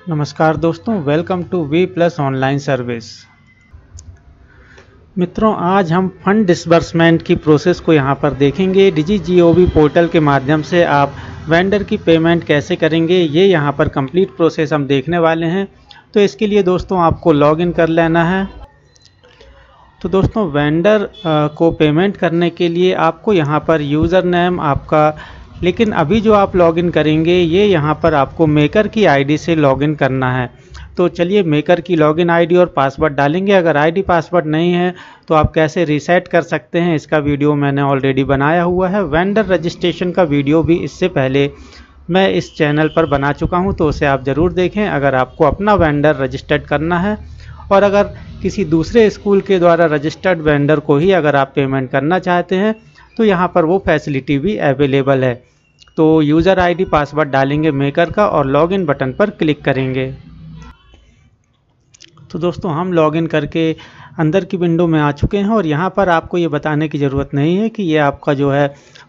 नमस्कार दोस्तों, welcome to V plus online service. मित्रों, आज हम फंड डिसबर्समेंट की प्रोसेस को यहाँ पर देखेंगे। DigiGov पोर्टल के माध्यम से आप वेंडर की पेमेंट कैसे करेंगे, ये यहाँ पर कंप्लीट प्रोसेस हम देखने वाले हैं। तो इसके लिए दोस्तों आपको लॉगिन कर लेना है। तो दोस्तों, वेंडर को पेमेंट करने के लिए आपको यहाँ पर यूज़र नेम आपका, लेकिन अभी जो आप लॉगिन करेंगे ये यहाँ पर आपको मेकर की आईडी से लॉगिन करना है। तो चलिए मेकर की लॉगिन आईडी और पासवर्ड डालेंगे। अगर आईडी पासवर्ड नहीं है तो आप कैसे रीसेट कर सकते हैं, इसका वीडियो मैंने ऑलरेडी बनाया हुआ है। वेंडर रजिस्ट्रेशन का वीडियो भी इससे पहले मैं इस चैनल पर बना चुका हूं, तो उसे आप ज़रूर देखें अगर आपको अपना वेंडर रजिस्टर्ड करना है। और अगर किसी दूसरे स्कूल के द्वारा रजिस्टर्ड वेंडर को ही अगर आप पेमेंट करना चाहते हैं तो यहाँ पर वो फैसिलिटी भी अवेलेबल है। तो यूज़र आईडी पासवर्ड डालेंगे मेकर का और लॉगिन बटन पर क्लिक करेंगे। तो दोस्तों, हम लॉगिन करके अंदर की विंडो में आ चुके हैं और यहाँ पर आपको ये बताने की ज़रूरत नहीं है कि ये आपका जो है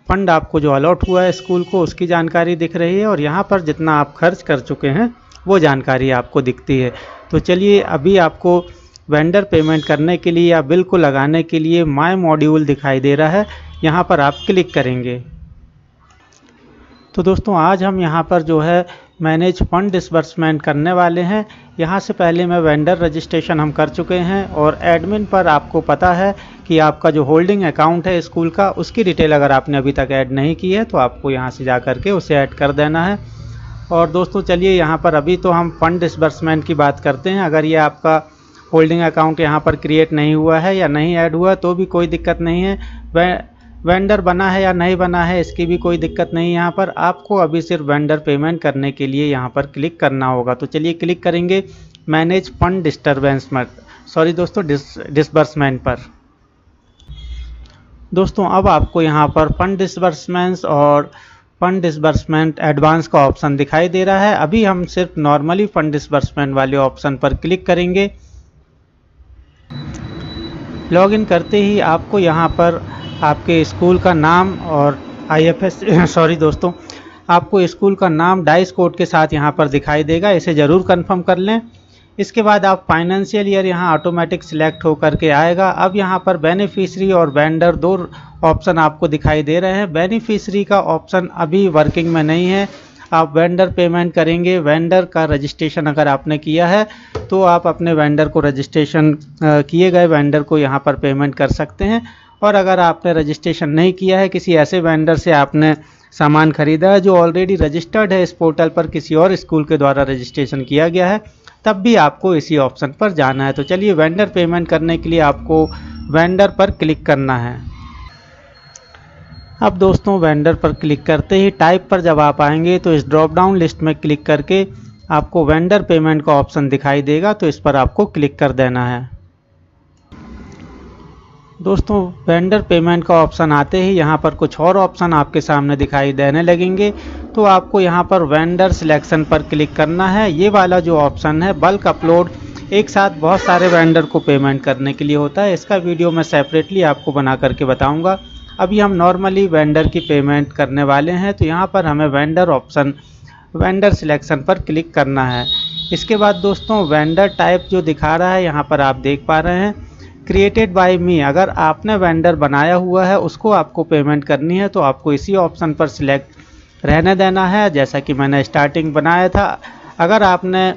फंड आपको जो अलॉट हुआ है स्कूल को, उसकी जानकारी दिख रही है और यहाँ पर जितना आप खर्च कर चुके हैं वो जानकारी आपको दिखती है। तो चलिए, अभी आपको वेंडर पेमेंट करने के लिए या बिल को लगाने के लिए माय मॉड्यूल दिखाई दे रहा है, यहाँ पर आप क्लिक करेंगे। तो दोस्तों, आज हम यहाँ पर जो है मैनेज फंड डिसबर्समेंट करने वाले हैं। यहाँ से पहले मैं वेंडर रजिस्ट्रेशन हम कर चुके हैं और एडमिन पर आपको पता है कि आपका जो होल्डिंग अकाउंट है स्कूल का, उसकी डिटेल अगर आपने अभी तक ऐड नहीं की है तो आपको यहाँ से जा कर के उसे ऐड कर देना है। और दोस्तों चलिए, यहाँ पर अभी तो हम फंड डिसबर्समेंट की बात करते हैं। अगर ये आपका होल्डिंग अकाउंट यहाँ पर क्रिएट नहीं हुआ है या नहीं ऐड हुआ तो भी कोई दिक्कत नहीं है। वेंडर बना है या नहीं बना है इसकी भी कोई दिक्कत नहीं। यहाँ पर आपको अभी सिर्फ वेंडर पेमेंट करने के लिए यहाँ पर क्लिक करना होगा। तो चलिए क्लिक करेंगे मैनेज फंड डिसबर्समेंट पर। दोस्तों, अब आपको यहाँ पर फंड डिसबर्समेंट्स और फंड डिसबर्समेंट एडवांस का ऑप्शन दिखाई दे रहा है। अभी हम सिर्फ नॉर्मली फंड डिसबर्समेंट वाले ऑप्शन पर क्लिक करेंगे। लॉगिन करते ही आपको यहाँ पर आपके स्कूल का नाम और दोस्तों, आपको स्कूल का नाम डाइस कोड के साथ यहाँ पर दिखाई देगा, इसे ज़रूर कंफर्म कर लें। इसके बाद आप फाइनेंशियल ईयर यहाँ ऑटोमेटिक सिलेक्ट होकर के आएगा। अब यहाँ पर बेनिफिशरी और वेंडर दो ऑप्शन आपको दिखाई दे रहे हैं। बेनिफिशरी का ऑप्शन अभी वर्किंग में नहीं है। आप वेंडर पेमेंट करेंगे, वेंडर का रजिस्ट्रेशन अगर आपने किया है तो आप अपने वेंडर को रजिस्ट्रेशन किए गए वेंडर को यहाँ पर पेमेंट कर सकते हैं। और अगर आपने रजिस्ट्रेशन नहीं किया है, किसी ऐसे वेंडर से आपने सामान खरीदा है जो ऑलरेडी रजिस्टर्ड है इस पोर्टल पर, किसी और स्कूल के द्वारा रजिस्ट्रेशन किया गया है, तब भी आपको इसी ऑप्शन पर जाना है। तो चलिए, वेंडर पेमेंट करने के लिए आपको वेंडर पर क्लिक करना है। अब दोस्तों, वेंडर पर क्लिक करते ही टाइप पर जब आप आएंगे तो इस ड्रॉप डाउन लिस्ट में क्लिक करके आपको वेंडर पेमेंट का ऑप्शन दिखाई देगा, तो इस पर आपको क्लिक कर देना है। दोस्तों, वेंडर पेमेंट का ऑप्शन आते ही यहाँ पर कुछ और ऑप्शन आपके सामने दिखाई देने लगेंगे। तो आपको यहाँ पर वेंडर सिलेक्शन पर क्लिक करना है। ये वाला जो ऑप्शन है बल्क अपलोड, एक साथ बहुत सारे वेंडर को पेमेंट करने के लिए होता है। इसका वीडियो मैं सेपरेटली आपको बना करके बताऊँगा। अभी हम नॉर्मली वेंडर की पेमेंट करने वाले हैं, तो यहाँ पर हमें वेंडर सिलेक्शन पर क्लिक करना है। इसके बाद दोस्तों, वेंडर टाइप जो दिखा रहा है यहाँ पर आप देख पा रहे हैं, क्रिएटेड बाय मी। अगर आपने वेंडर बनाया हुआ है उसको आपको पेमेंट करनी है तो आपको इसी ऑप्शन पर सिलेक्ट रहने देना है, जैसा कि मैंने स्टार्टिंग बनाया था। अगर आपने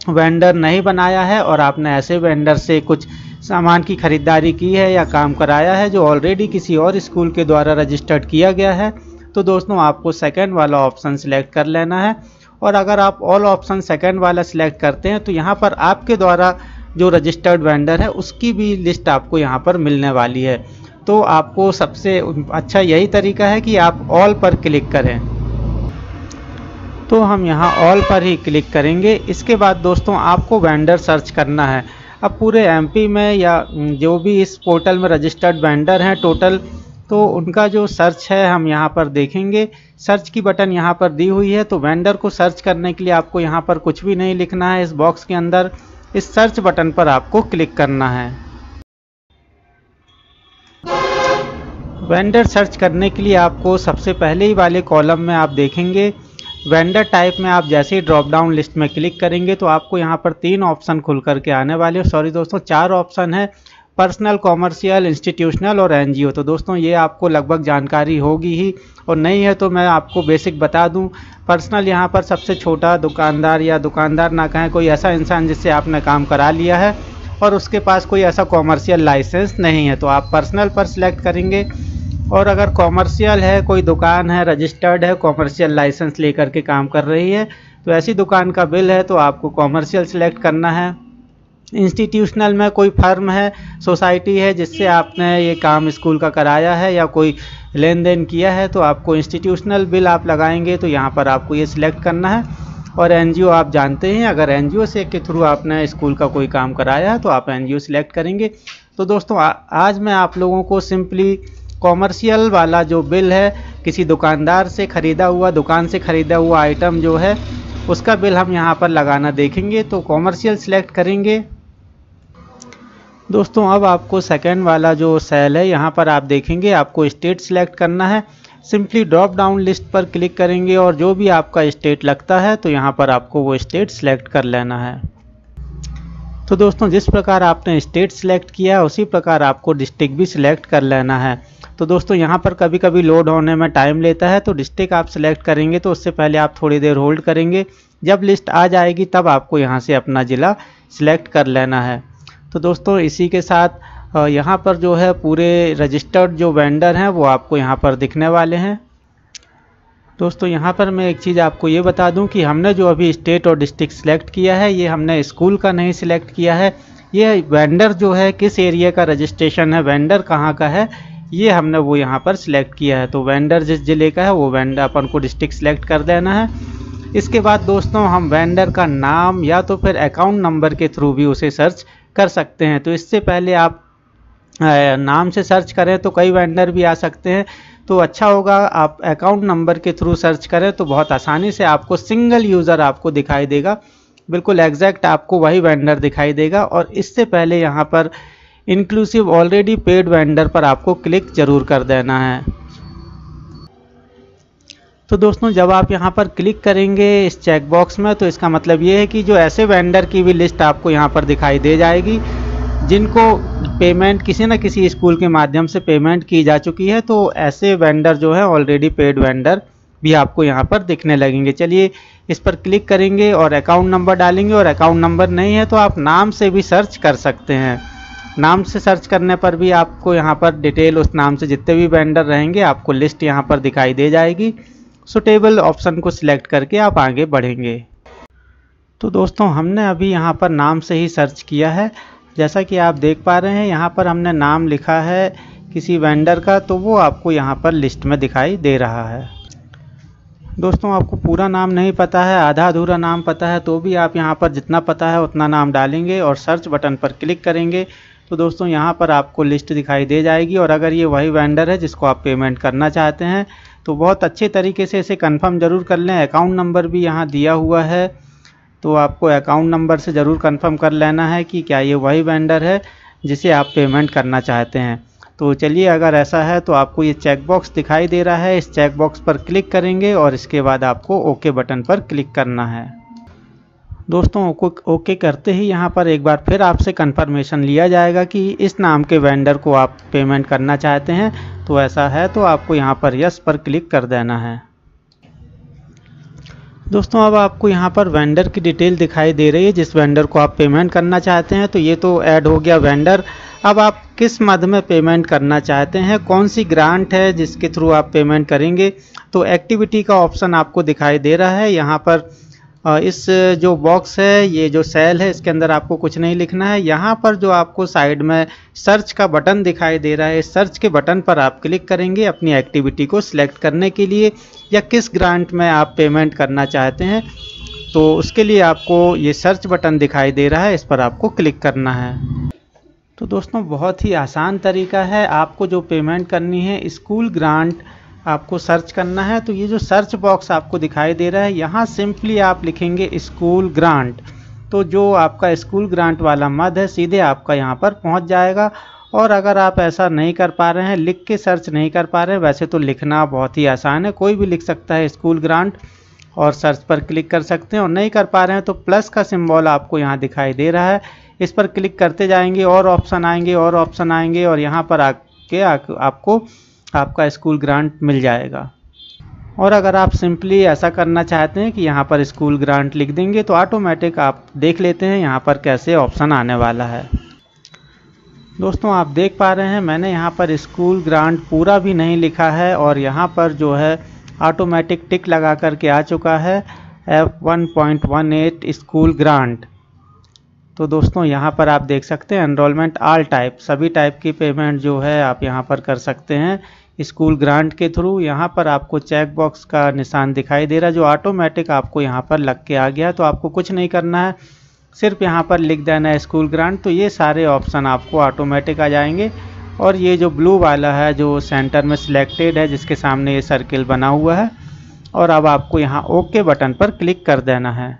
वेंडर नहीं बनाया है और आपने ऐसे वेंडर से कुछ सामान की खरीदारी की है या काम कराया है जो ऑलरेडी किसी और स्कूल के द्वारा रजिस्टर्ड किया गया है, तो दोस्तों आपको सेकंड वाला ऑप्शन सिलेक्ट कर लेना है। और अगर आप ऑल ऑप्शन सेकंड वाला सिलेक्ट करते हैं तो यहाँ पर आपके द्वारा जो रजिस्टर्ड वेंडर है उसकी भी लिस्ट आपको यहाँ पर मिलने वाली है। तो आपको सबसे अच्छा यही तरीका है कि आप ऑल पर क्लिक करें। तो हम यहाँ ऑल पर ही क्लिक करेंगे। इसके बाद दोस्तों, आपको वेंडर सर्च करना है। अब पूरे एमपी में या जो भी इस पोर्टल में रजिस्टर्ड वेंडर हैं टोटल, तो उनका जो सर्च है हम यहाँ पर देखेंगे। सर्च की बटन यहाँ पर दी हुई है। तो वेंडर को सर्च करने के लिए आपको यहाँ पर कुछ भी नहीं लिखना है। इस बॉक्स के अंदर इस सर्च बटन पर आपको क्लिक करना है। वेंडर सर्च करने के लिए आपको सबसे पहले ही वाले कॉलम में आप देखेंगे वेंडर टाइप में आप जैसे ही ड्रॉप डाउन लिस्ट में क्लिक करेंगे तो आपको यहाँ पर 3 ऑप्शन खुल करके आने वाले हैं। सॉरी दोस्तों, 4 ऑप्शन है, पर्सनल, कॉमर्शियल, इंस्टीट्यूशनल और एनजीओ। तो दोस्तों ये आपको लगभग जानकारी होगी ही, और नहीं है तो मैं आपको बेसिक बता दूं। पर्सनल यहाँ पर सबसे छोटा दुकानदार, या दुकानदार ना कहें, कोई ऐसा इंसान जिससे आपने काम करा लिया है और उसके पास कोई ऐसा कॉमर्शियल लाइसेंस नहीं है, तो आप पर्सनल पर सिलेक्ट करेंगे। और अगर कॉमर्शियल है, कोई दुकान है रजिस्टर्ड है, कॉमर्शियल लाइसेंस लेकर के काम कर रही है, तो ऐसी दुकान का बिल है तो आपको कॉमर्शियल सिलेक्ट करना है। इंस्टीट्यूशनल में कोई फर्म है, सोसाइटी है जिससे आपने ये काम स्कूल का कराया है या कोई लेन देन किया है, तो आपको इंस्टीट्यूशनल बिल आप लगाएंगे, तो यहाँ पर आपको ये सिलेक्ट करना है। और एनजीओ आप जानते हैं, अगर एनजीओ से के थ्रू आपने स्कूल का कोई काम कराया है तो आप एनजीओ सिलेक्ट करेंगे। तो दोस्तों आज मैं आप लोगों को सिंपली कॉमर्शियल वाला जो बिल है, किसी दुकानदार से ख़रीदा हुआ, दुकान से ख़रीदा हुआ आइटम जो है उसका बिल हम यहाँ पर लगाना देखेंगे। तो कॉमर्शियल सिलेक्ट करेंगे। दोस्तों अब आपको सेकंड वाला जो सेल है यहाँ पर आप देखेंगे, आपको स्टेट सिलेक्ट करना है। सिंपली ड्रॉप डाउन लिस्ट पर क्लिक करेंगे और जो भी आपका स्टेट लगता है तो यहाँ पर आपको वो स्टेट सिलेक्ट कर लेना है। तो दोस्तों जिस प्रकार आपने स्टेट सिलेक्ट किया उसी प्रकार आपको डिस्ट्रिक्ट भी सिलेक्ट कर लेना है। तो दोस्तों यहाँ पर कभी कभी लोड होने में टाइम लेता है, तो डिस्ट्रिक्ट आप सिलेक्ट करेंगे तो उससे पहले आप थोड़ी देर होल्ड करेंगे। जब लिस्ट आ जाएगी तब आपको यहाँ से अपना ज़िला सिलेक्ट कर लेना है। तो दोस्तों इसी के साथ यहाँ पर जो है पूरे रजिस्टर्ड जो वेंडर हैं वो आपको यहाँ पर दिखने वाले हैं। दोस्तों यहाँ पर मैं एक चीज़ आपको ये बता दूं कि हमने जो अभी स्टेट और डिस्ट्रिक्ट सिलेक्ट किया है, ये हमने स्कूल का नहीं सिलेक्ट किया है। ये वेंडर जो है किस एरिया का रजिस्ट्रेशन है, वेंडर कहाँ का है, ये हमने वो यहाँ पर सिलेक्ट किया है। तो वेंडर जिस ज़िले का है वो वेंडर अपन को डिस्ट्रिक्ट सिलेक्ट कर देना है। इसके बाद दोस्तों हम वेंडर का नाम या तो फिर अकाउंट नंबर के थ्रू भी उसे सर्च कर सकते हैं। तो इससे पहले आप नाम से सर्च करें तो कई वेंडर भी आ सकते हैं, तो अच्छा होगा आप अकाउंट नंबर के थ्रू सर्च करें तो बहुत आसानी से आपको सिंगल यूज़र आपको दिखाई देगा, बिल्कुल एग्जैक्ट आपको वही वेंडर दिखाई देगा। और इससे पहले यहाँ पर इंक्लूसिव ऑलरेडी पेड वेंडर पर आपको क्लिक जरूर कर देना है। तो दोस्तों जब आप यहाँ पर क्लिक करेंगे इस चेक बॉक्स में, तो इसका मतलब ये है कि जो ऐसे वेंडर की भी लिस्ट आपको यहाँ पर दिखाई दे जाएगी जिनको पेमेंट किसी न किसी स्कूल के माध्यम से पेमेंट की जा चुकी है। तो ऐसे वेंडर जो है ऑलरेडी पेड वेंडर भी आपको यहाँ पर दिखने लगेंगे। चलिए इस पर क्लिक करेंगे और अकाउंट नंबर डालेंगे, और अकाउंट नंबर नहीं है तो आप नाम से भी सर्च कर सकते हैं। नाम से सर्च करने पर भी आपको यहाँ पर डिटेल उस नाम से जितने भी वेंडर रहेंगे आपको लिस्ट यहाँ पर दिखाई दे जाएगी। सुटेबल ऑप्शन को सिलेक्ट करके आप आगे बढ़ेंगे। तो दोस्तों हमने अभी यहाँ पर नाम से ही सर्च किया है, जैसा कि आप देख पा रहे हैं यहाँ पर हमने नाम लिखा है किसी वेंडर का, तो वो आपको यहाँ पर लिस्ट में दिखाई दे रहा है। दोस्तों आपको पूरा नाम नहीं पता है, आधा अधूरा नाम पता है, तो भी आप यहाँ पर जितना पता है उतना नाम डालेंगे और सर्च बटन पर क्लिक करेंगे तो दोस्तों यहाँ पर आपको लिस्ट दिखाई दे जाएगी। और अगर ये वही वेंडर है जिसको आप पेमेंट करना चाहते हैं तो बहुत अच्छे तरीके से इसे कंफर्म ज़रूर कर लें। अकाउंट नंबर भी यहाँ दिया हुआ है, तो आपको अकाउंट नंबर से ज़रूर कंफर्म कर लेना है कि क्या ये वही वेंडर है जिसे आप पेमेंट करना चाहते हैं। तो चलिए अगर ऐसा है तो आपको ये चेक बॉक्स दिखाई दे रहा है, इस चेक बॉक्स पर क्लिक करेंगे और इसके बाद आपको ओके बटन पर क्लिक करना है। दोस्तों ओके करते ही यहाँ पर एक बार फिर आपसे कंफर्मेशन लिया जाएगा कि इस नाम के वेंडर को आप पेमेंट करना चाहते हैं। तो ऐसा है तो आपको यहाँ पर यस पर क्लिक कर देना है। दोस्तों अब आपको यहाँ पर वेंडर की डिटेल दिखाई दे रही है जिस वेंडर को आप पेमेंट करना चाहते हैं। तो ये तो ऐड हो गया वेंडर। अब आप किस मद में पेमेंट करना चाहते हैं, कौन सी ग्रांट है जिसके थ्रू आप पेमेंट करेंगे, तो एक्टिविटी का ऑप्शन आपको दिखाई दे रहा है। यहाँ पर इस जो बॉक्स है, ये जो सेल है, इसके अंदर आपको कुछ नहीं लिखना है। यहाँ पर जो आपको साइड में सर्च का बटन दिखाई दे रहा है, इस सर्च के बटन पर आप क्लिक करेंगे अपनी एक्टिविटी को सिलेक्ट करने के लिए या किस ग्रांट में आप पेमेंट करना चाहते हैं। तो उसके लिए आपको ये सर्च बटन दिखाई दे रहा है, इस पर आपको क्लिक करना है। तो दोस्तों बहुत ही आसान तरीका है, आपको जो पेमेंट करनी है स्कूल ग्रांट आपको सर्च करना है। तो ये जो सर्च बॉक्स आपको दिखाई दे रहा है, यहाँ सिंपली आप लिखेंगे स्कूल ग्रांट, तो जो आपका स्कूल ग्रांट वाला मद है सीधे आपका यहाँ पर पहुँच जाएगा। और अगर आप ऐसा नहीं कर पा रहे हैं, लिख के सर्च नहीं कर पा रहे हैं, वैसे तो लिखना बहुत ही आसान है, कोई भी लिख सकता है स्कूल ग्रांट, और सर्च पर क्लिक कर सकते हैं। और नहीं कर पा रहे हैं तो प्लस का सिंबल आपको यहाँ दिखाई दे रहा है, इस पर क्लिक करते जाएंगे और ऑप्शन आएंगे और ऑप्शन आएंगे और यहाँ पर आके आपको आपका स्कूल ग्रांट मिल जाएगा। और अगर आप सिंपली ऐसा करना चाहते हैं कि यहाँ पर स्कूल ग्रांट लिख देंगे तो ऑटोमेटिक आप देख लेते हैं यहाँ पर कैसे ऑप्शन आने वाला है। दोस्तों आप देख पा रहे हैं मैंने यहाँ पर स्कूल ग्रांट पूरा भी नहीं लिखा है और यहाँ पर जो है ऑटोमेटिक टिक लगा करके आ चुका है F1.18 स्कूल ग्रांट। तो दोस्तों यहाँ पर आप देख सकते हैं एनरोलमेंट ऑल टाइप, सभी टाइप की पेमेंट जो है आप यहाँ पर कर सकते हैं स्कूल ग्रांट के थ्रू। यहाँ पर आपको चेक बॉक्स का निशान दिखाई दे रहा है जो ऑटोमेटिक आपको यहाँ पर लग के आ गया। तो आपको कुछ नहीं करना है, सिर्फ यहाँ पर लिख देना है स्कूल ग्रांट, तो ये सारे ऑप्शन आपको ऑटोमेटिक आ जाएंगे। और ये जो ब्लू वाला है जो सेंटर में सिलेक्टेड है जिसके सामने ये सर्किल बना हुआ है, और अब आपको यहाँ ओके बटन पर क्लिक कर देना है।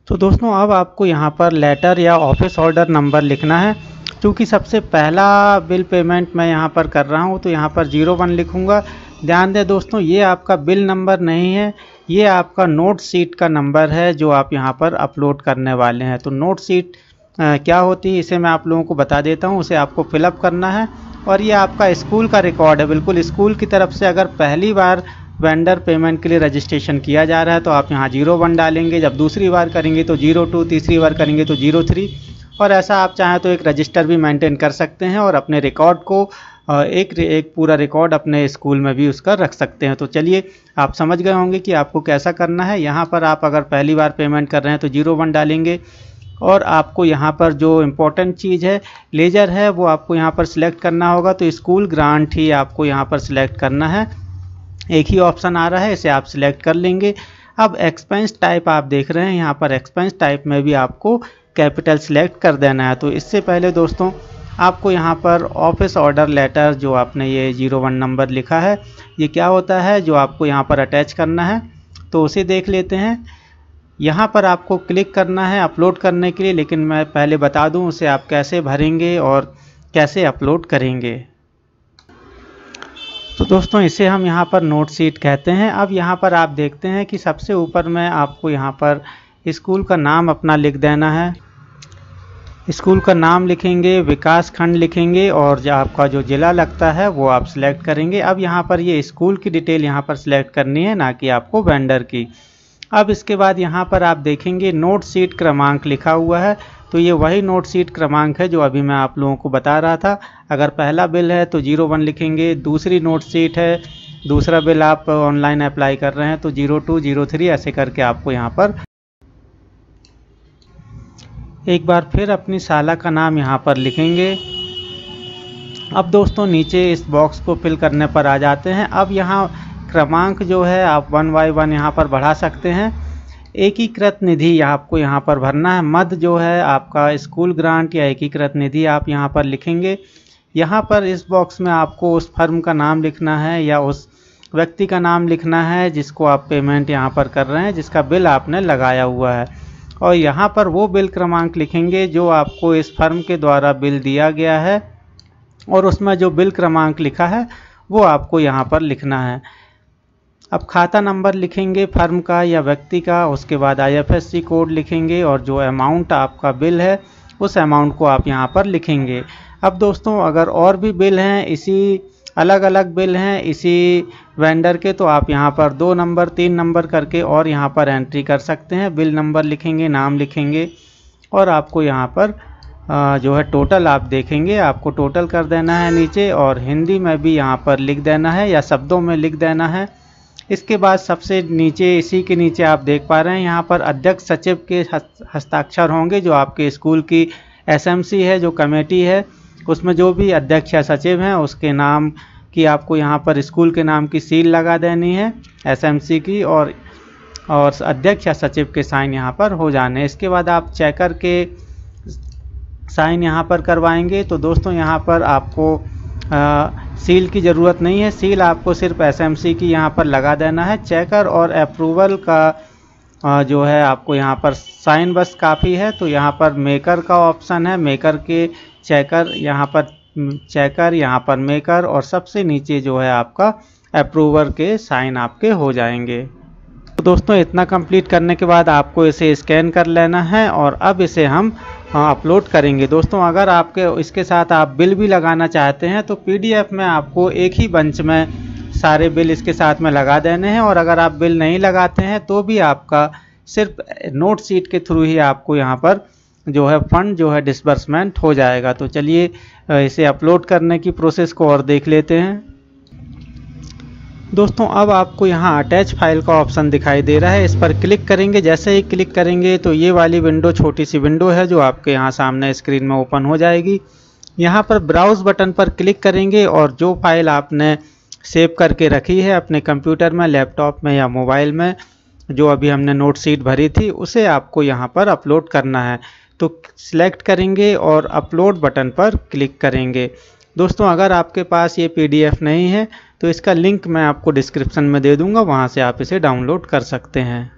तो दोस्तों अब आपको यहाँ पर लेटर या ऑफिस ऑर्डर नंबर लिखना है। क्योंकि सबसे पहला बिल पेमेंट मैं यहाँ पर कर रहा हूँ तो यहाँ पर 01 लिखूँगा। ध्यान दें दोस्तों ये आपका बिल नंबर नहीं है, ये आपका नोट शीट का नंबर है जो आप यहाँ पर अपलोड करने वाले हैं। तो नोट शीट क्या होती है इसे मैं आप लोगों को बता देता हूँ, उसे आपको फिलअप करना है। और ये आपका स्कूल का रिकॉर्ड है, बिल्कुल स्कूल की तरफ से अगर पहली बार वेंडर पेमेंट के लिए रजिस्ट्रेशन किया जा रहा है तो आप यहाँ 01 डालेंगे, जब दूसरी बार करेंगे तो 02, तीसरी बार करेंगे तो 03। और ऐसा आप चाहें तो एक रजिस्टर भी मेंटेन कर सकते हैं और अपने रिकॉर्ड को एक पूरा रिकॉर्ड अपने स्कूल में भी उसका रख सकते हैं। तो चलिए आप समझ गए होंगे कि आपको कैसा करना है। यहाँ पर आप अगर पहली बार पेमेंट कर रहे हैं तो 01 डालेंगे और आपको यहाँ पर जो इम्पोर्टेंट चीज़ है लेजर है वो आपको यहाँ पर सिलेक्ट करना होगा। तो स्कूल ग्रांट ही आपको यहाँ पर सिलेक्ट करना है, एक ही ऑप्शन आ रहा है, इसे आप सिलेक्ट कर लेंगे। अब एक्सपेंस टाइप आप देख रहे हैं यहाँ पर एक्सपेंस टाइप में भी आपको कैपिटल सिलेक्ट कर देना है। तो इससे पहले दोस्तों आपको यहाँ पर ऑफिस ऑर्डर लेटर जो आपने ये 01 नंबर लिखा है ये क्या होता है जो आपको यहाँ पर अटैच करना है, तो उसे देख लेते हैं। यहाँ पर आपको क्लिक करना है अपलोड करने के लिए, लेकिन मैं पहले बता दूँ उसे आप कैसे भरेंगे और कैसे अपलोड करेंगे। तो दोस्तों इसे हम यहाँ पर नोट शीट कहते हैं। अब यहाँ पर आप देखते हैं कि सबसे ऊपर में आपको यहाँ पर स्कूल का नाम अपना लिख देना है। स्कूल का नाम लिखेंगे, विकास खंड लिखेंगे और जो आपका जो ज़िला लगता है वो आप सिलेक्ट करेंगे। अब यहाँ पर ये स्कूल की डिटेल यहाँ पर सिलेक्ट करनी है, ना कि आपको वेंडर की। अब इसके बाद यहाँ पर आप देखेंगे नोट शीट क्रमांक लिखा हुआ है, तो ये वही नोट शीट क्रमांक है जो अभी मैं आप लोगों को बता रहा था। अगर पहला बिल है तो 01 लिखेंगे, दूसरी नोट शीट है, दूसरा बिल आप ऑनलाइन अप्लाई कर रहे हैं तो 02, 03 ऐसे करके आपको यहाँ पर एक बार फिर अपनी शाला का नाम यहाँ पर लिखेंगे। अब दोस्तों नीचे इस बॉक्स को फिल करने पर आ जाते हैं। अब यहाँ क्रमांक जो है आप 1 by 1 यहाँ पर बढ़ा सकते हैं। एकीकृत निधि आपको यहाँ पर भरना है, मद जो है आपका स्कूल ग्रांट या एकीकृत निधि आप यहाँ पर लिखेंगे। यहाँ पर इस बॉक्स में आपको उस फर्म का नाम लिखना है या उस व्यक्ति का नाम लिखना है जिसको आप पेमेंट यहाँ पर कर रहे हैं, जिसका बिल आपने लगाया हुआ है। और यहाँ पर वो बिल क्रमांक लिखेंगे जो आपको इस फर्म के द्वारा बिल दिया गया है और उसमें जो बिल क्रमांक लिखा है वो आपको यहाँ पर लिखना है। अब खाता नंबर लिखेंगे फर्म का या व्यक्ति का, उसके बाद IFSC कोड लिखेंगे और जो अमाउंट आपका बिल है उस अमाउंट को आप यहाँ पर लिखेंगे। अब दोस्तों अगर और भी बिल हैं, इसी अलग अलग बिल हैं इसी वेंडर के, तो आप यहाँ पर 2 नंबर 3 नंबर करके और यहाँ पर एंट्री कर सकते हैं। बिल नंबर लिखेंगे, नाम लिखेंगे और आपको यहाँ पर जो है टोटल आप देखेंगे, आपको टोटल कर देना है नीचे और हिंदी में भी यहाँ पर लिख देना है या शब्दों में लिख देना है। इसके बाद सबसे नीचे इसी के नीचे आप देख पा रहे हैं यहाँ पर अध्यक्ष सचिव के हस्ताक्षर होंगे। जो आपके स्कूल की SMC है, जो कमेटी है, उसमें जो भी अध्यक्ष या सचिव हैं उसके नाम की आपको यहाँ पर स्कूल के नाम की सील लगा देनी है SMC की, और अध्यक्ष या सचिव के साइन यहाँ पर हो जाने। इसके बाद आप चेकर के साइन यहाँ पर करवाएंगे। तो दोस्तों यहाँ पर आपको सील की ज़रूरत नहीं है, सील आपको सिर्फ SMC की यहाँ पर लगा देना है। चेकर और अप्रूवल का जो है आपको यहाँ पर साइन बस काफ़ी है। तो यहाँ पर मेकर का ऑप्शन है, मेकर के चेकर, यहाँ पर चेकर, यहाँ पर मेकर और सबसे नीचे जो है आपका अप्रूवर के साइन आपके हो जाएंगे। तो दोस्तों इतना कंप्लीट करने के बाद आपको इसे स्कैन कर लेना है और अब इसे हम अपलोड करेंगे। दोस्तों अगर आपके इसके साथ आप बिल भी लगाना चाहते हैं तो पीडीएफ में आपको एक ही बंच में सारे बिल इसके साथ में लगा देने हैं, और अगर आप बिल नहीं लगाते हैं तो भी आपका सिर्फ नोट शीट के थ्रू ही आपको यहाँ पर जो है फंड जो है डिसबर्समेंट हो जाएगा। तो चलिए इसे अपलोड करने की प्रोसेस को और देख लेते हैं। दोस्तों अब आपको यहाँ अटैच फाइल का ऑप्शन दिखाई दे रहा है, इस पर क्लिक करेंगे। जैसे ही क्लिक करेंगे तो ये वाली विंडो छोटी सी विंडो है जो आपके यहाँ सामने स्क्रीन में ओपन हो जाएगी। यहाँ पर ब्राउज़ बटन पर क्लिक करेंगे और जो फाइल आपने सेव करके रखी है अपने कंप्यूटर में, लैपटॉप में या मोबाइल में, जो अभी हमने नोट शीट भरी थी, उसे आपको यहाँ पर अपलोड करना है। तो सिलेक्ट करेंगे और अपलोड बटन पर क्लिक करेंगे। दोस्तों अगर आपके पास ये पीडीएफ नहीं है तो इसका लिंक मैं आपको डिस्क्रिप्शन में दे दूंगा, वहाँ से आप इसे डाउनलोड कर सकते हैं।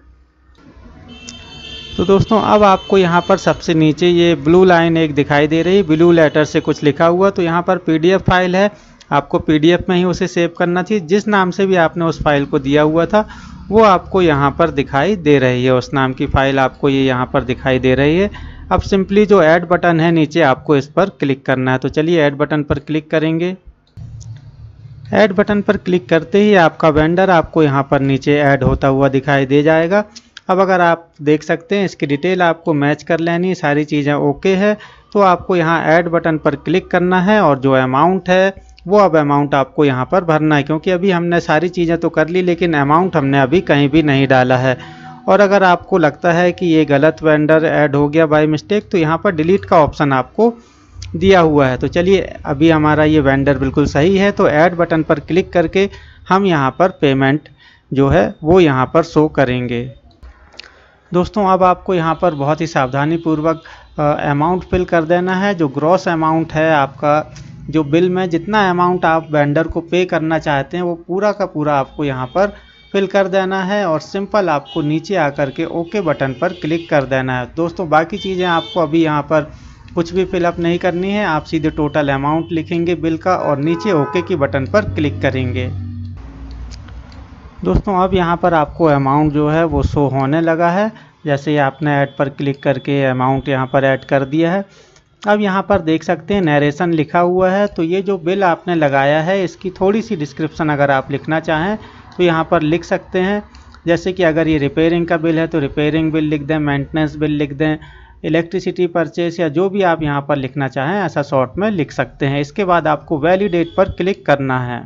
तो दोस्तों अब आपको यहाँ पर सबसे नीचे ये ब्लू लाइन एक दिखाई दे रही है, ब्लू लेटर से कुछ लिखा हुआ, तो यहाँ पर पीडीएफ फाइल है, आपको पीडीएफ में ही उसे सेव करना चाहिए। जिस नाम से भी आपने उस फाइल को दिया हुआ था वो आपको यहाँ पर दिखाई दे रही है, उस नाम की फाइल आपको ये यहाँ पर दिखाई दे रही है। अब सिंपली जो ऐड बटन है नीचे आपको इस पर क्लिक करना है। तो चलिए ऐड बटन पर क्लिक करेंगे। ऐड बटन पर क्लिक करते ही आपका वेंडर आपको यहाँ पर नीचे ऐड होता हुआ दिखाई दे जाएगा। अब अगर आप देख सकते हैं इसकी डिटेल आपको मैच कर लेनी, सारी चीज़ें ओके है, तो आपको यहाँ ऐड बटन पर क्लिक करना है और जो अमाउंट है वो अब अमाउंट आपको यहाँ पर भरना है, क्योंकि अभी हमने सारी चीज़ें तो कर ली लेकिन अमाउंट हमने अभी कहीं भी नहीं डाला है। और अगर आपको लगता है कि ये गलत वेंडर ऐड हो गया बाय मिस्टेक तो यहाँ पर डिलीट का ऑप्शन आपको दिया हुआ है। तो चलिए अभी हमारा ये वेंडर बिल्कुल सही है, तो ऐड बटन पर क्लिक करके हम यहाँ पर पेमेंट जो है वो यहाँ पर शो करेंगे। दोस्तों अब आपको यहाँ पर बहुत ही सावधानी पूर्वक अमाउंट फिल कर देना है। जो ग्रॉस अमाउंट है आपका, जो बिल में जितना अमाउंट आप वेंडर को पे करना चाहते हैं वो पूरा का पूरा आपको यहाँ पर फिल कर देना है और सिंपल आपको नीचे आकर के ओके बटन पर क्लिक कर देना है। दोस्तों बाकी चीज़ें आपको अभी यहाँ पर कुछ भी फिलअप नहीं करनी है, आप सीधे टोटल अमाउंट लिखेंगे बिल का और नीचे ओके की बटन पर क्लिक करेंगे। दोस्तों अब यहाँ पर आपको अमाउंट जो है वो शो होने लगा है, जैसे ही आपने ऐड पर क्लिक करके अमाउंट यहाँ पर ऐड कर दिया है। अब यहाँ पर देख सकते हैं नरेशन लिखा हुआ है, तो ये जो बिल आपने लगाया है इसकी थोड़ी सी डिस्क्रिप्शन अगर आप लिखना चाहें तो यहाँ पर लिख सकते हैं। जैसे कि अगर ये रिपेयरिंग का बिल है तो रिपेयरिंग बिल लिख दें, मेंटेनेंस बिल लिख दें, इलेक्ट्रिसिटी परचेस या जो भी आप यहाँ पर लिखना चाहें ऐसा शॉर्ट में लिख सकते हैं। इसके बाद आपको वैलिडेट पर क्लिक करना है।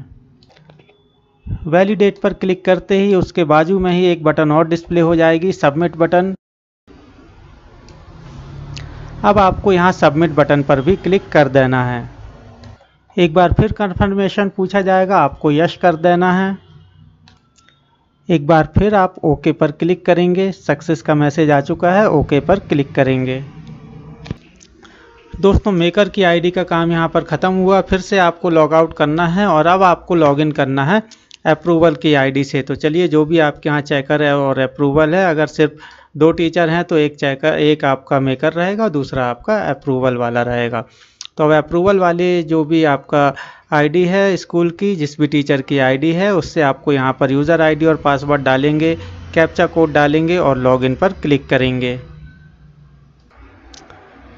वैलिडेट पर क्लिक करते ही उसके बाजू में ही एक बटन और डिस्प्ले हो जाएगी, सबमिट बटन। अब आपको यहाँ सबमिट बटन पर भी क्लिक कर देना है। एक बार फिर कंफर्मेशन पूछा जाएगा, आपको यस कर देना है। एक बार फिर आप ओके पर क्लिक करेंगे, सक्सेस का मैसेज आ चुका है, ओके पर क्लिक करेंगे। दोस्तों मेकर की आईडी का काम यहाँ पर ख़त्म हुआ, फिर से आपको लॉग आउट करना है और अब आपको लॉगिन करना है अप्रूवल की आईडी से। तो चलिए जो भी आपके यहाँ चेकर है और अप्रूवल है, अगर सिर्फ 2 टीचर हैं तो एक चेकर, एक आपका मेकर रहेगा, दूसरा आपका अप्रूवल वाला रहेगा। तो अब अप्रूवल वाले जो भी आपका आईडी है स्कूल की, जिस भी टीचर की आईडी है, उससे आपको यहाँ पर यूज़र आईडी और पासवर्ड डालेंगे, कैप्चा कोड डालेंगे और लॉगिन पर क्लिक करेंगे।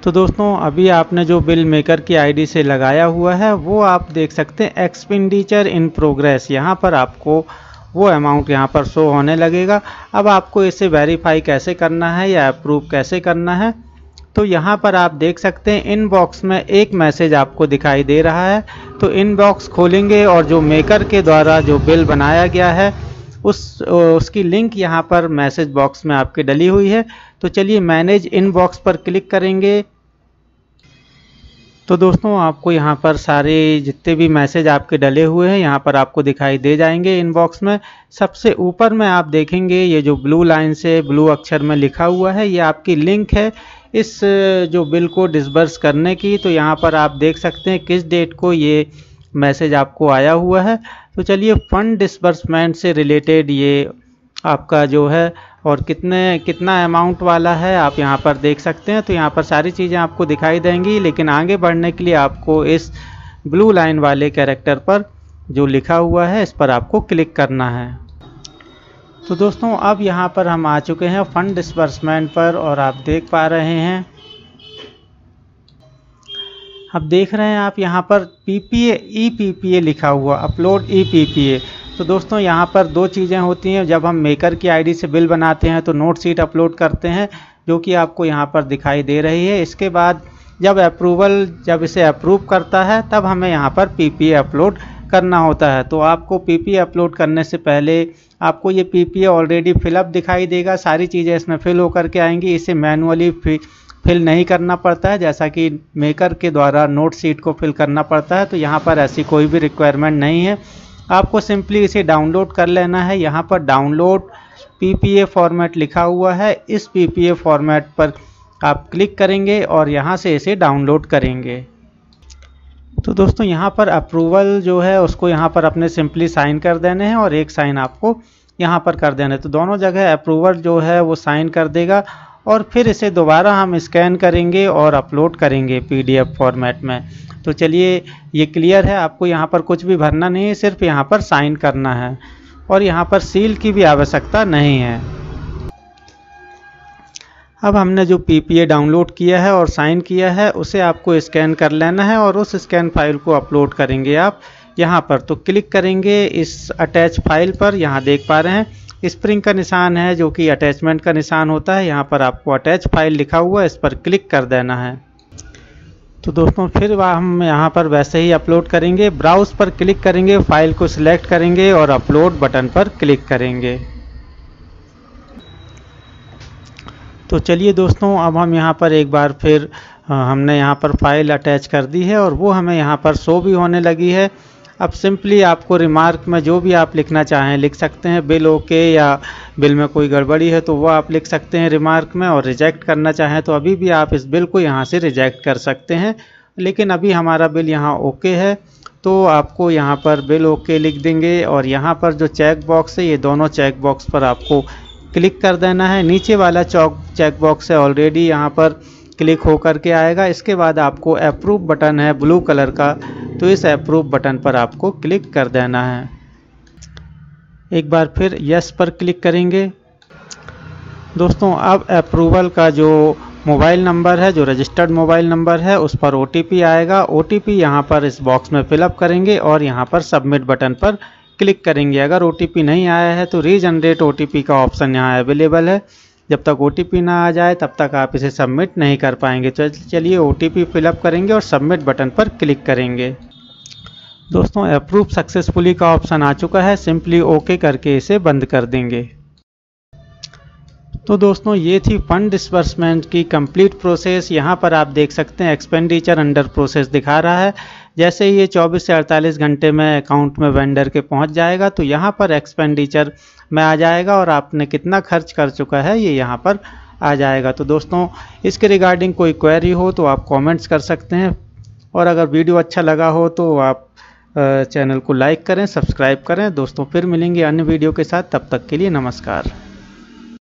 तो दोस्तों अभी आपने जो बिल मेकर की आईडी से लगाया हुआ है वो आप देख सकते हैं एक्सपेंडिचर इन प्रोग्रेस, यहाँ पर आपको वो अमाउंट यहाँ पर शो होने लगेगा। अब आपको इसे वेरीफाई कैसे करना है या अप्रूव कैसे करना है, तो यहाँ पर आप देख सकते हैं इनबॉक्स में एक मैसेज आपको दिखाई दे रहा है। तो इनबॉक्स खोलेंगे और जो मेकर के द्वारा जो बिल बनाया गया है उसकी लिंक यहाँ पर मैसेज बॉक्स में आपके डली हुई है। तो चलिए मैनेज इनबॉक्स पर क्लिक करेंगे। तो दोस्तों आपको यहाँ पर सारे जितने भी मैसेज आपके डले हुए हैं यहाँ पर आपको दिखाई दे जाएंगे इनबॉक्स में। सबसे ऊपर में आप देखेंगे ये जो ब्लू लाइन से ब्लू अक्षर में लिखा हुआ है ये आपकी लिंक है इस जो बिल को डिसबर्स करने की। तो यहाँ पर आप देख सकते हैं किस डेट को ये मैसेज आपको आया हुआ है। तो चलिए फंड डिसबर्समेंट से रिलेटेड ये आपका जो है और कितना अमाउंट वाला है आप यहाँ पर देख सकते हैं। तो यहाँ पर सारी चीज़ें आपको दिखाई देंगी, लेकिन आगे बढ़ने के लिए आपको इस ब्लू लाइन वाले कैरेक्टर पर जो लिखा हुआ है इस पर आपको क्लिक करना है। तो दोस्तों अब यहाँ पर हम आ चुके हैं फंड डिस्बर्समेंट पर और आप देख पा रहे हैं, अब देख रहे हैं आप यहाँ पर PPA EPPA लिखा हुआ, अपलोड EPPA। तो दोस्तों यहाँ पर दो चीज़ें होती हैं, जब हम मेकर की आईडी से बिल बनाते हैं तो नोट शीट अपलोड करते हैं जो कि आपको यहाँ पर दिखाई दे रही है। इसके बाद जब इसे अप्रूव करता है तब हमें यहाँ पर PPA अपलोड करना होता है। तो आपको PPA अपलोड करने से पहले आपको ये PPA ऑलरेडी फिलअप दिखाई देगा, सारी चीज़ें इसमें फिल होकर के आएंगी। इसे मैनुअली फिल नहीं करना पड़ता है जैसा कि मेकर के द्वारा नोट शीट को फिल करना पड़ता है। तो यहाँ पर ऐसी कोई भी रिक्वायरमेंट नहीं है, आपको सिंपली इसे डाउनलोड कर लेना है। यहाँ पर डाउनलोड PPA फॉर्मेट लिखा हुआ है, इस PPA फॉर्मेट पर आप क्लिक करेंगे और यहाँ से इसे डाउनलोड करेंगे। तो दोस्तों यहाँ पर अप्रूवल जो है उसको यहाँ पर अपने सिंपली साइन कर देने हैं और एक साइन आपको यहाँ पर कर देना है। तो दोनों जगह अप्रूवल जो है वो साइन कर देगा और फिर इसे दोबारा हम स्कैन करेंगे और अपलोड करेंगे PDF फॉर्मेट में। तो चलिए ये क्लियर है, आपको यहाँ पर कुछ भी भरना नहीं है, सिर्फ यहाँ पर साइन करना है और यहाँ पर सील की भी आवश्यकता नहीं है। अब हमने जो PPA डाउनलोड किया है और साइन किया है उसे आपको स्कैन कर लेना है और उस स्कैन फाइल को अपलोड करेंगे आप यहाँ पर। तो क्लिक करेंगे इस अटैच फाइल पर, यहाँ देख पा रहे हैं स्प्रिंग का निशान है जो कि अटैचमेंट का निशान होता है। यहाँ पर आपको अटैच फाइल लिखा हुआ है, इस पर क्लिक कर देना है। तो दोस्तों फिर हम यहाँ पर वैसे ही अपलोड करेंगे, ब्राउज पर क्लिक करेंगे, फाइल को सिलेक्ट करेंगे और अपलोड बटन पर क्लिक करेंगे। तो चलिए दोस्तों अब हम यहाँ पर एक बार फिर हमने यहाँ पर फाइल अटैच कर दी है और वो हमें यहाँ पर शो भी होने लगी है। अब सिंपली आपको रिमार्क में जो भी आप लिखना चाहें लिख सकते हैं, बिल ओके या बिल में कोई गड़बड़ी है तो वो आप लिख सकते हैं रिमार्क में, और रिजेक्ट करना चाहें तो अभी भी आप इस बिल को यहाँ से रिजेक्ट कर सकते हैं। लेकिन अभी हमारा बिल यहाँ ओके है तो आपको यहाँ पर बिल ओके लिख देंगे और यहाँ पर जो चेक बॉक्स है ये दोनों चेक बॉक्स पर आपको क्लिक कर देना है। नीचे वाला चेक बॉक्स है ऑलरेडी यहाँ पर क्लिक होकर के आएगा। इसके बाद आपको अप्रूव बटन है ब्लू कलर का, तो इस अप्रूव बटन पर आपको क्लिक कर देना है। एक बार फिर यस पर क्लिक करेंगे। दोस्तों अब अप्रूवल का जो मोबाइल नंबर है, जो रजिस्टर्ड मोबाइल नंबर है, उस पर OTP आएगा। OTP यहाँ पर इस बॉक्स में फिलअप करेंगे और यहाँ पर सबमिट बटन पर क्लिक करेंगे। अगर OTP नहीं आया है तो रीजनरेट OTP का ऑप्शन यहाँ अवेलेबल है। जब तक OTP ना आ जाए तब तक आप इसे सबमिट नहीं कर पाएंगे। तो चलिए OTP फिलअप करेंगे और सबमिट बटन पर क्लिक करेंगे। दोस्तों अप्रूव सक्सेसफुली का ऑप्शन आ चुका है, सिंपली ओके करके इसे बंद कर देंगे। तो दोस्तों ये थी फंड डिस्बर्समेंट की कंप्लीट प्रोसेस। यहाँ पर आप देख सकते हैं एक्सपेंडिचर अंडर प्रोसेस दिखा रहा है। जैसे ही ये 24 से 48 घंटे में अकाउंट में वेंडर के पहुँच जाएगा तो यहाँ पर एक्सपेंडिचर में आ जाएगा और आपने कितना खर्च कर चुका है ये यहाँ पर आ जाएगा। तो दोस्तों इसके रिगार्डिंग कोई क्वेरी हो तो आप कमेंट्स कर सकते हैं, और अगर वीडियो अच्छा लगा हो तो आप चैनल को लाइक करें, सब्सक्राइब करें। दोस्तों फिर मिलेंगे अन्य वीडियो के साथ, तब तक के लिए नमस्कार।